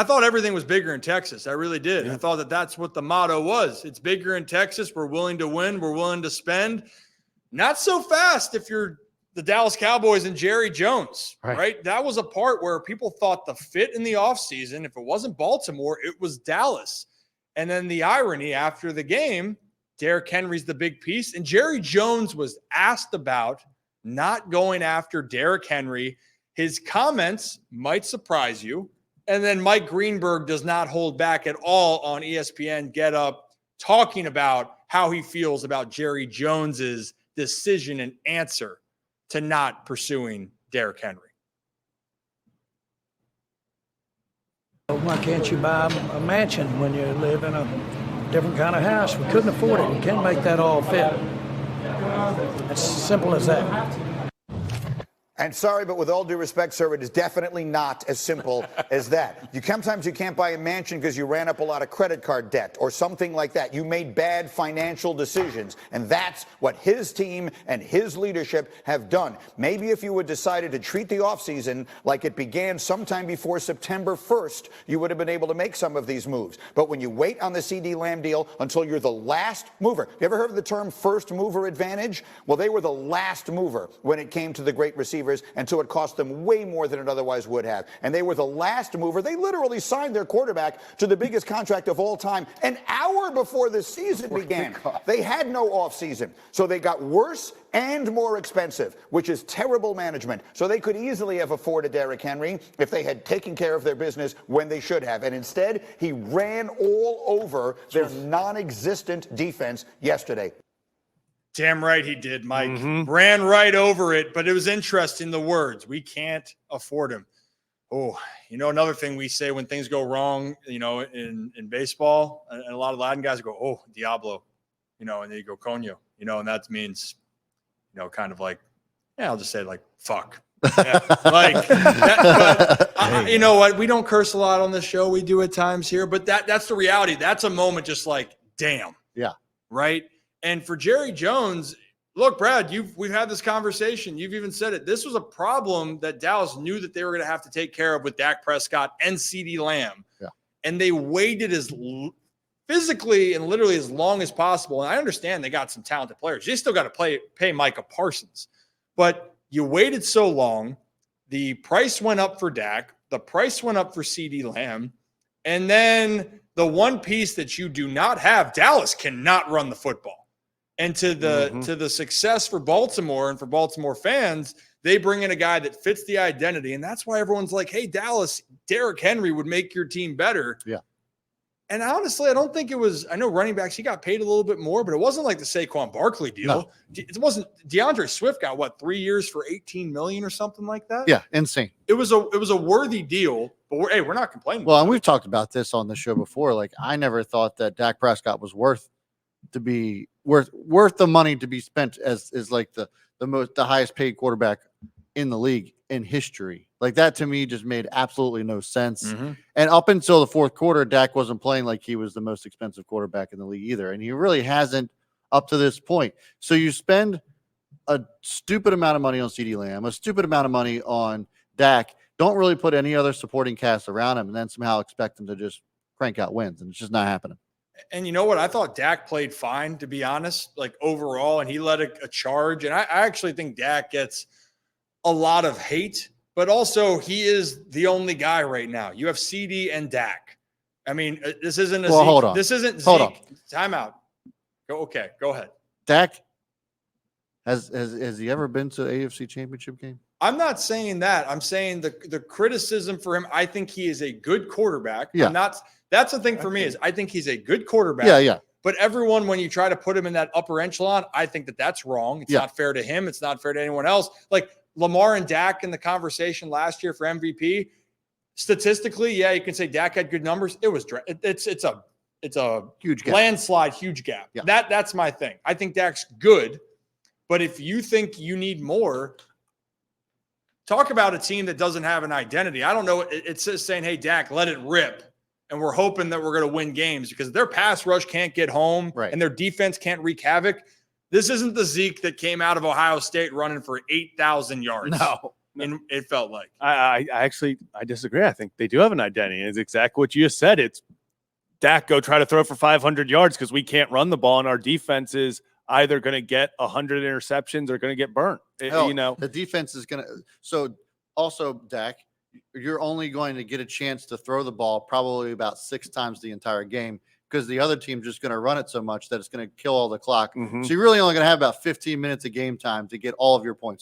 I thought everything was bigger in Texas. I really did. Yeah. I thought that that's what the motto was. It's bigger in Texas. We're willing to win. We're willing to spend. Not so fast if you're the Dallas Cowboys and Jerry Jones, right? That was a part where people thought the fit in the offseason, if it wasn't Baltimore, it was Dallas. And then the irony after the game, Derrick Henry's the big piece. And Jerry Jones was asked about not going after Derrick Henry. His comments might surprise you. And then Mike Greenberg does not hold back at all on ESPN GetUp, talking about how he feels about Jerry Jones's decision and answer to not pursuing Derrick Henry. Why can't you buy a mansion when you live in a different kind of house? We couldn't afford it. We can't make that all fit. It's simple as that. And sorry, but with all due respect, sir, it is definitely not as simple as that. Sometimes you can't buy a mansion because you ran up a lot of credit card debt or something like that. You made bad financial decisions, and that's what his team and his leadership have done. Maybe if you had decided to treat the offseason like it began sometime before September 1st, you would have been able to make some of these moves. But when you wait on the CD Lamb deal until you're the last mover, you ever heard of the term first mover advantage? Well, they were the last mover when it came to the great receivers, and so it cost them way more than it otherwise would have. And they were the last mover. They literally signed their quarterback to the biggest contract of all time an hour before the season began. They had no offseason, so they got worse and more expensive, which is terrible management. So they could easily have afforded Derrick Henry if they had taken care of their business when they should have. And instead, he ran all over their non-existent defense yesterday. Damn right he did, Mike. Ran right over it, but it was interesting, the words. We can't afford him. Oh, another thing we say when things go wrong, in baseball, and a lot of Latin guys go, oh, Diablo, and then you go Coño, and that means, kind of like, I'll just say like, fuck. Yeah, you know what? We don't curse a lot on this show. We do at times here, but that's the reality. That's a moment just like, damn. Yeah. Right. And for Jerry Jones, look, Brad, we've had this conversation. You've even said it. This was a problem that Dallas knew that they were going to have to take care of with Dak Prescott and CeeDee Lamb. Yeah. And they waited as physically and literally as long as possible. And I understand they got some talented players. They still got to pay Micah Parsons. But you waited so long. The price went up for Dak. The price went up for CeeDee Lamb. And then the one piece that you do not have, Dallas cannot run the football. And to the success for Baltimore and for Baltimore fans, they bring in a guy that fits the identity. And that's why everyone's like, hey, Dallas, Derrick Henry would make your team better. Yeah. And honestly, I don't think it was – I know running backs, he got paid a little bit more, but it wasn't like the Saquon Barkley deal. No. It wasn't – DeAndre Swift got, 3 years for $18 million or something like that? Yeah, insane. It was a worthy deal, but we're not complaining. Well, and we've talked about this on the show before. Like, I never thought that Dak Prescott was worth the money to be spent as like the highest paid quarterback in the league in history. Like, that to me just made absolutely no sense. And up until the fourth quarter, Dak wasn't playing like he was the most expensive quarterback in the league either. And he really hasn't up to this point. So you spend a stupid amount of money on CeeDee Lamb, a stupid amount of money on Dak, don't really put any other supporting cast around him, and then somehow expect him to just crank out wins. And it's just not happening. And you know what? I thought Dak played fine, to be honest, like overall, and he led a charge. And I actually think Dak gets a lot of hate, but also he is the only guy right now. You have CD and Dak. I mean, this isn't a Zeke. Hold on. This isn't hold Zeke. On. Timeout. Go ahead. Dak, has he ever been to an AFC Championship game? I'm not saying that. I'm saying the criticism for him, I think he is a good quarterback. Yeah. That's the thing for me is I think he's a good quarterback. Yeah. But everyone, when you try to put him in that upper echelon, I think that's wrong. It's not fair to him. It's not fair to anyone else. Like Lamar and Dak in the conversation last year for MVP, statistically, yeah, you can say Dak had good numbers. It's a huge gap. Landslide, huge gap. Yeah. That's my thing. I think Dak's good, but if you think you need more, talk about a team that doesn't have an identity. I don't know. It's just saying, hey, Dak, let it rip. And we're hoping that we're going to win games because their pass rush can't get home and their defense can't wreak havoc. This isn't the Zeke that came out of Ohio State running for 8,000 yards. It felt like. I actually disagree. I think they do have an identity. It's exactly what you just said. It's Dak, go try to throw for 500 yards because we can't run the ball, and our defense is either going to get 100 interceptions or going to get burnt. Hell, the defense is going to. So also, Dak, you're only going to get a chance to throw the ball probably about 6 times the entire game because the other team's just going to run it so much that it's going to kill all the clock. Mhm. So you're really only going to have about 15 minutes of game time to get all of your points.